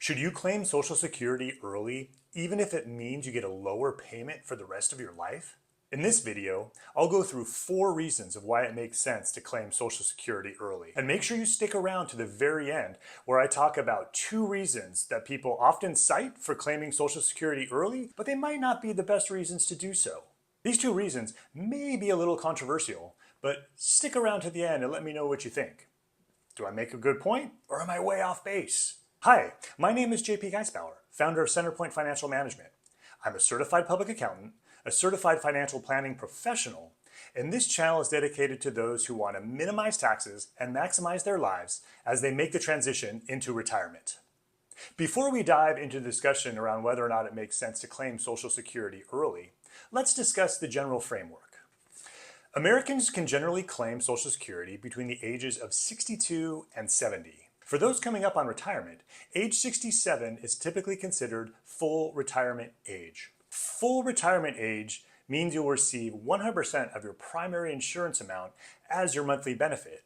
Should you claim Social Security early, even if it means you get a lower payment for the rest of your life? In this video, I'll go through 4 reasons of why it makes sense to claim Social Security early. And make sure you stick around to the very end where I talk about 2 reasons that people often cite for claiming Social Security early, but they might not be the best reasons to do so. These 2 reasons may be a little controversial, but stick around to the end and let me know what you think. Do I make a good point, or am I way off base? Hi, my name is JP Geisbauer, founder of Centerpoint Financial Management. I'm a certified public accountant, a certified financial planning professional, and this channel is dedicated to those who want to minimize taxes and maximize their lives as they make the transition into retirement. Before we dive into the discussion around whether or not it makes sense to claim Social Security early, let's discuss the general framework. Americans can generally claim Social Security between the ages of 62 and 70. For those coming up on retirement, age 67 is typically considered full retirement age. Full retirement age means you'll receive 100% of your primary insurance amount as your monthly benefit.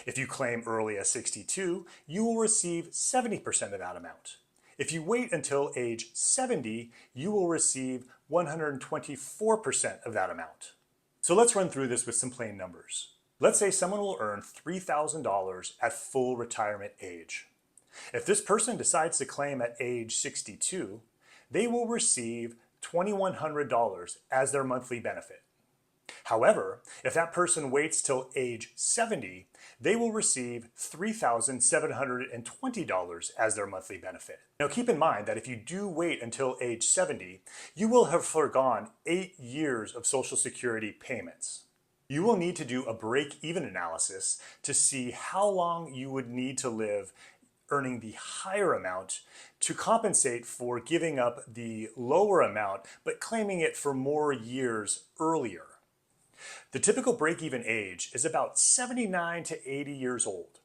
If you claim early at 62, you will receive 70% of that amount. If you wait until age 70, you will receive 124% of that amount. So let's run through this with some plain numbers. Let's say someone will earn $3,000 at full retirement age. If this person decides to claim at age 62, they will receive $2,100 as their monthly benefit. However, if that person waits till age 70, they will receive $3,720 as their monthly benefit. Now keep in mind that if you do wait until age 70, you will have foregone 8 years of Social Security payments. You will need to do a break-even analysis to see how long you would need to live earning the higher amount to compensate for giving up the lower amount but claiming it for more years earlier. The typical break-even age is about 79 to 80 years old,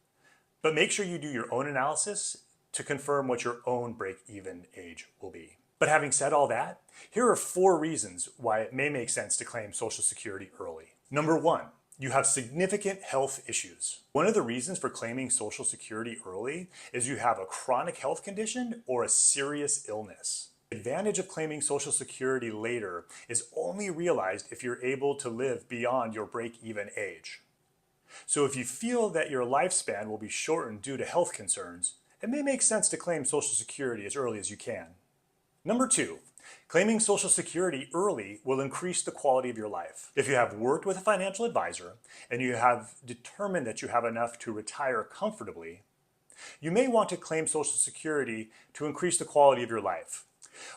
but make sure you do your own analysis to confirm what your own break-even age will be. But having said all that, here are 4 reasons why it may make sense to claim Social Security early. Number 1, you have significant health issues. One of the reasons for claiming Social Security early is you have a chronic health condition or a serious illness. The advantage of claiming Social Security later is only realized if you're able to live beyond your break-even age. So if you feel that your lifespan will be shortened due to health concerns, it may make sense to claim Social Security as early as you can. Number 2, claiming Social Security early will increase the quality of your life. If you have worked with a financial advisor and you have determined that you have enough to retire comfortably, you may want to claim Social Security to increase the quality of your life.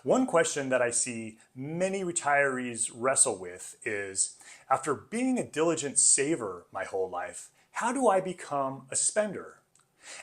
One question that I see many retirees wrestle with is, after being a diligent saver my whole life, how do I become a spender?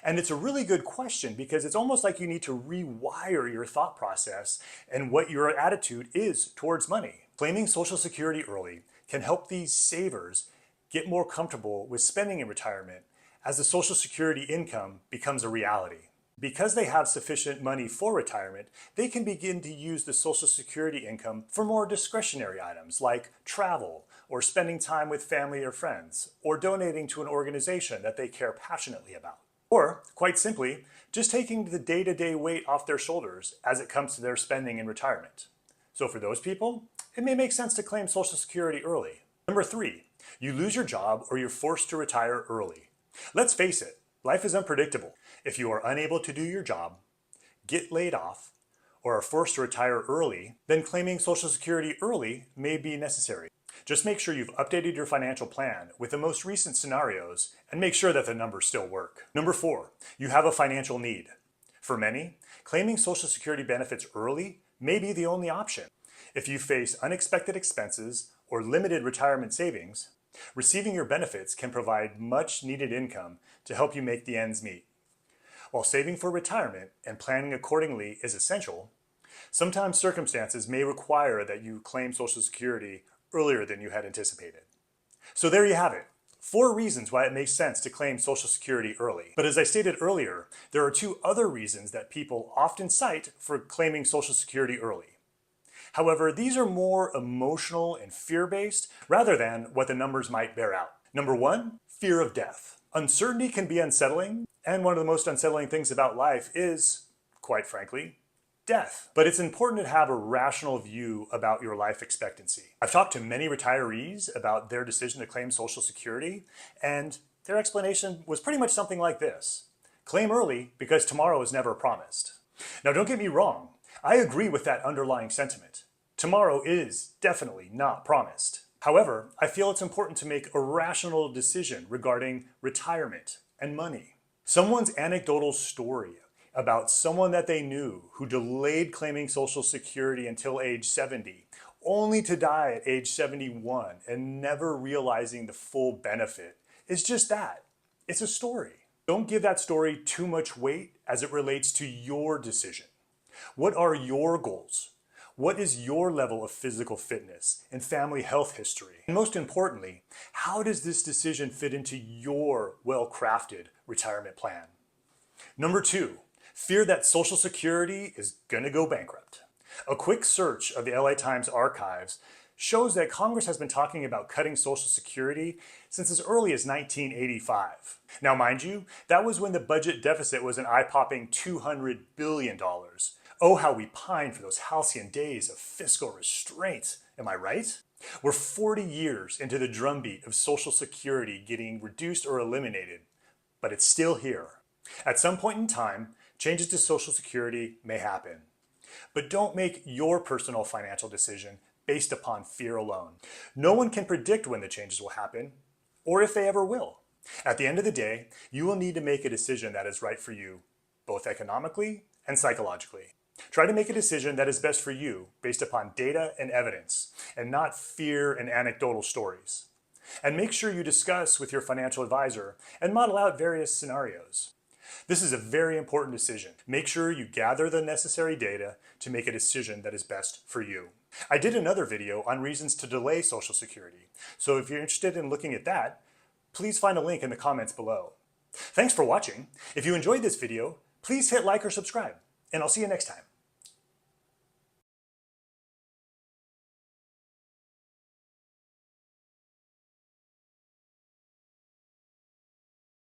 And it's a really good question because it's almost like you need to rewire your thought process and what your attitude is towards money. Claiming Social Security early can help these savers get more comfortable with spending in retirement as the Social Security income becomes a reality. Because they have sufficient money for retirement, they can begin to use the Social Security income for more discretionary items like travel, or spending time with family or friends, or donating to an organization that they care passionately about. Or, quite simply, just taking the day-to-day weight off their shoulders as it comes to their spending in retirement. So for those people, it may make sense to claim Social Security early. Number 3, you lose your job or you're forced to retire early. Let's face it, life is unpredictable. If you are unable to do your job, get laid off, or are forced to retire early, then claiming Social Security early may be necessary. Just make sure you've updated your financial plan with the most recent scenarios and make sure that the numbers still work. Number 4, you have a financial need. For many, claiming Social Security benefits early may be the only option. If you face unexpected expenses or limited retirement savings, receiving your benefits can provide much needed income to help you make the ends meet. While saving for retirement and planning accordingly is essential, sometimes circumstances may require that you claim Social Security earlier than you had anticipated. So there you have it. 4 reasons why it makes sense to claim Social Security early. But as I stated earlier, there are 2 other reasons that people often cite for claiming Social Security early. However, these are more emotional and fear-based rather than what the numbers might bear out. Number 1, fear of death. Uncertainty can be unsettling, and one of the most unsettling things about life is quite frankly, death. But it's important to have a rational view about your life expectancy. I've talked to many retirees about their decision to claim Social Security, and their explanation was pretty much something like this. Claim early because tomorrow is never promised. Now don't get me wrong, I agree with that underlying sentiment. Tomorrow is definitely not promised. However, I feel it's important to make a rational decision regarding retirement and money. Someone's anecdotal story about someone that they knew who delayed claiming Social Security until age 70, only to die at age 71 and never realizing the full benefit, is just that. It's a story. Don't give that story too much weight as it relates to your decision. What are your goals? What is your level of physical fitness and family health history? And most importantly, how does this decision fit into your well-crafted retirement plan? Number 2, fear that Social Security is gonna go bankrupt. A quick search of the LA Times archives shows that Congress has been talking about cutting Social Security since as early as 1985. Now mind you, that was when the budget deficit was an eye-popping $200 billion. Oh, how we pine for those halcyon days of fiscal restraint, am I right? We're 40 years into the drumbeat of Social Security getting reduced or eliminated, but it's still here. At some point in time, changes to Social Security may happen. But don't make your personal financial decision based upon fear alone. No one can predict when the changes will happen, or if they ever will. At the end of the day, you will need to make a decision that is right for you, both economically and psychologically. Try to make a decision that is best for you based upon data and evidence, and not fear and anecdotal stories. And make sure you discuss with your financial advisor and model out various scenarios. This is a very important decision. Make sure you gather the necessary data to make a decision that is best for you. I did another video on reasons to delay Social Security, so if you're interested in looking at that, please find a link in the comments below. Thanks for watching. If you enjoyed this video, please hit like or subscribe, and I'll see you next time.